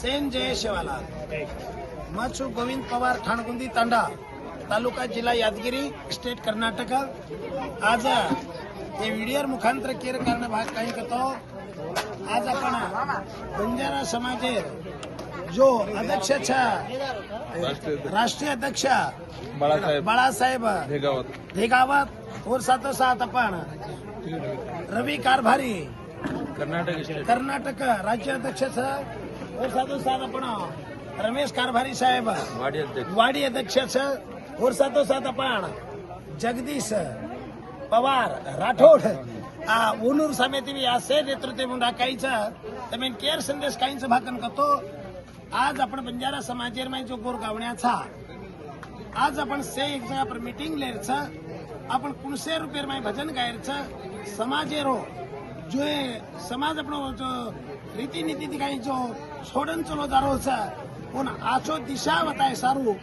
सेन जय शेवाला मचू गोविंद पवार ठाणकुंदी तांडा तालुका जिल्हा यादगिरी स्टेट कर्नाटक आज हे व्हिडिओ मुखांतर केर करणं भाग काही करतो। आज आपण बंजारा समाजे जो अध्यक्ष राष्ट्रीय अध्यक्ष बाळासाहेब धेगावत और साथो साथ आपण रवी कारभारी कर्नाटक राज्य अध्यक्ष और साथो साथ आपण रमेश कारभारी साहेब वाडी अध्यक्ष और साथो साथ आपण जगदीश पवार राठोड ओनूर समिती असे नेतृत्व म्हणून काहीचं तमेन केअर संदेश काहींचं भाकन करतो। आज आपण बंजारा समाजेर में जो गोरगावण्याचा आज आपण से एक जगह पर मीटिंग लेरचा आपण कुणसे रुपये में भजन गायरचा समाजेरो जो समाज अपनो जो रीतिनीति दिखाई जो छोड़न चलो दारोचा उन आचो दिशा बताए सारू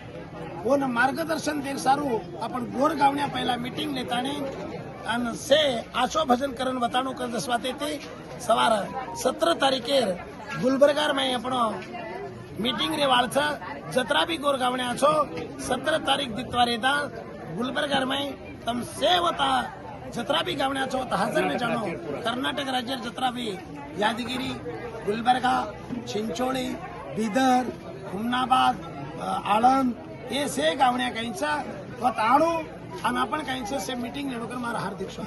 उन मार्गदर्शन दे सारू आपण गोरगावण्या पहिला मीटिंग लेताने आणि से आचो भजन करण बतानो कर दसवाते ते सवार 17 तारीखेर गुलबर्गार में आपण मीटिंग रे वाळचा जत्रा भी गोरगावण्या आचो 17 तारीख दितवारे दा गुलबर्गार में तम से होता जत्रा भी गावण्याचो होता हजर में जानो कर्नाटक राज्य जत्रा भी यादगिरी गुलबर्गा चिंचोली बीदर हुमनाबाद आळंद हे से गावण्या काहींचा आणू आणि आपण काहींचं से मीटिंग लेडोकर मारा हार्दिक स्वागत।